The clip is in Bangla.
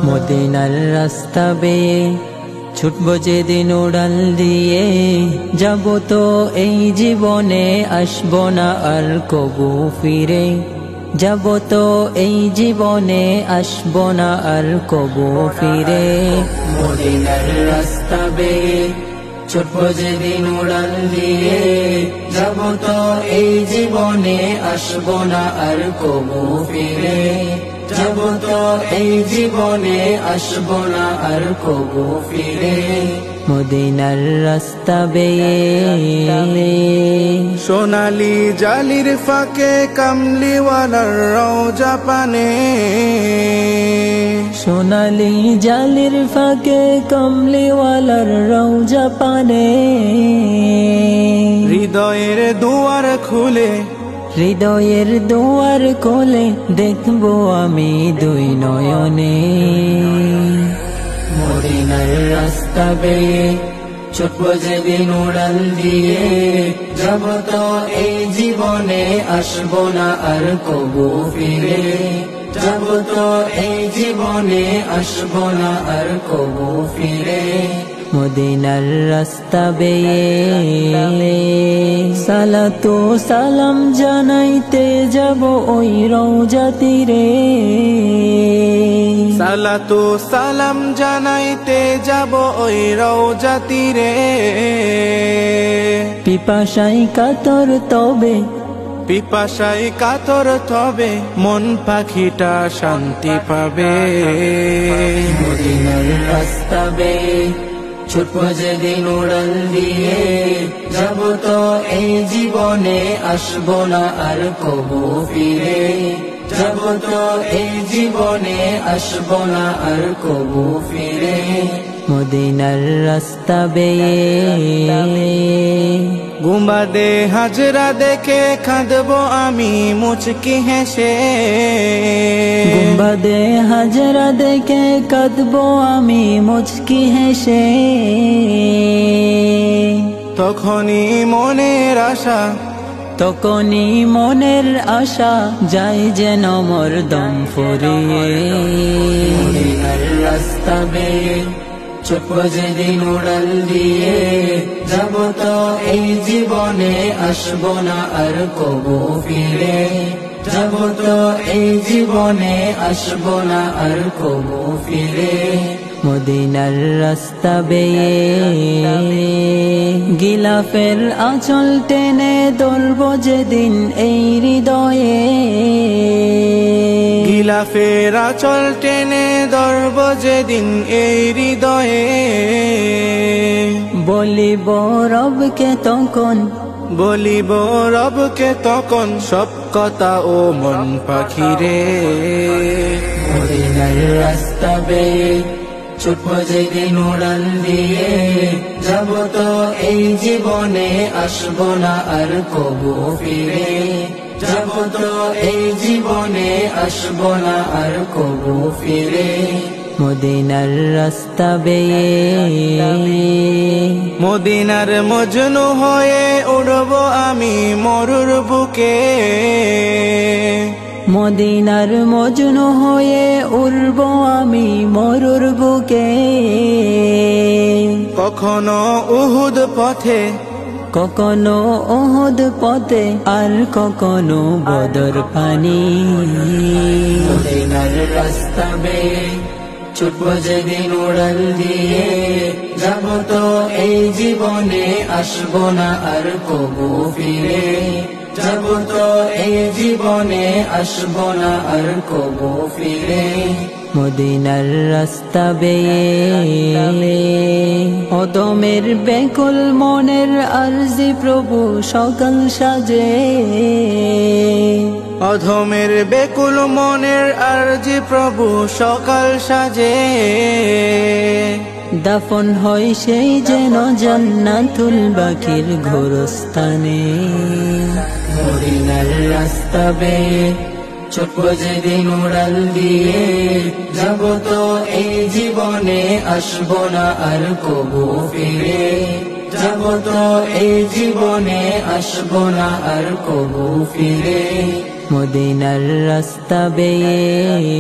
মদিনার রাস্তা বেয়ে ছুটবো যেদিন উড়াল দিয়ে, যাব তো এই জীবনে আসবো না আর কবু ফিরে। যাব তো এই জীবনে আসবো না আর কবু ফিরে। মদিনার রাস্তা বেয়ে ছুটবো যেদিন উড়াল দিয়ে, যাব তো এই জীবনে আসবো না আর কবু ফিরে। যাব তো এই জীবনে আসবো না আর কবু ফিরে। মদিনার রাস্তা বেয়ে সোনালি জালির ফাঁকে কামলিওয়ালার রওজা পানে, সোনালি জালির ফাঁকে কামলিওয়ালার রওজা পানে। হৃদয়ের দুয়ার খুলে, হৃদয়ের দুয়ার কোলে দেখবো আমি দুই নয়নে। মদিনার রাস্তা বেয়ে ছুটবো যেদিন উড়াল দিয়ে, যাব তো এই জীবনে আসবো না আর কবু ফিরে। যাব তো এই জীবনে আসবো না আর কবু ফিরে। মদিনার রাস্তা বেয়ে সালাতু সালাম জানাইতে যাব ওই রওজা তীরে। সালাতু সালাম জানাইতে যাব ওই রওজা তীরে। পিপাসায় কাতর তবে, পিপাসায় কাতর তবে মন পাখিটা শান্তি পাবে। মদিনার রাস্তা বেয়ে ছুটবো যেদিন উড়াল দিয়ে, যাব তো এই জীবনে আসবো না আর কবু ফিরে। যাব তো এই জীবনে আসবো না আর কবু ফিরে। মদিনার রাস্তা বেয়ে গুম্বাদে হাজরা দেখে কাঁদবো আমি মুচকি হেসে। গুম্বাদে হাজরা দেখে কাঁদবো আমি মুচকি হেসে। তখনই মনের আশা, তখনই মনের আশা যায় যেন মোর দম ফুরিয়ে। মদিনার রাস্তা বেয়ে ছুটবো যেদিন উড়াল দিয়ে, যাব তো এই জীবনে আসবো না আর কবু ফিরে। যাব তো এই জীবনে আসবো না আর কবু ফিরে। মদিনার রাস্তা বেয়ে গিলাফের আঁচল টেনে ধরবো যেদিন এই হৃদয়ে। গিলাফের আঁচল টেনে ধরব যেদিন এই হৃদয়ে। বলিব রবকে তখন, বলিব রবকে তখন সব কথা ও মন পাখিরে। মদিনার রাস্তা বেয়ে ছুটবো যেদিন উড়াল দিয়ে, যাব তো এই জীবনে আসবো না আর কবু ফিরে। যাব তো এই জীবনে আসবো না আর কবু ফিরে। মদিনার রাস্তা বেয়ে মদিনার মজনু হয়ে উড়ব আমি মরুর বুকে। মদিনার মজনু হয়ে উড়ব আমি মরুর বুকে। কখনো উহুদ পথে, কখনো উহুদ পথে আর কখনো বদর পানি। মদিনার রাস্তা বেয়ে ছুটবো যেদিন উড়াল দিয়ে, যাব তো এই জীবনে আসবো না আর কবু ফিরে। যাব তো এই জীবনে আসবো না আর কবু ফিরে। মদিনার রাস্তা বেয়ে অদমের বেকুল মনের আরজি প্রভু সকাল সাজে। অধমের বেকুল মনের আরজি প্রভু সকাল সাজে। দাফন হয় সেই যেন জান্নাতুল বাকির গোরস্থানে। মদিনার রাস্তা বেয়ে ছুটবো যেদিন উড়াল দিয়ে, যাব তো এই জীবনে আসবো না আর কবু ফিরে। যাব তো এই জীবনে আসবো না আর কবু ফিরে, মদিনার রাস্তা বেয়ে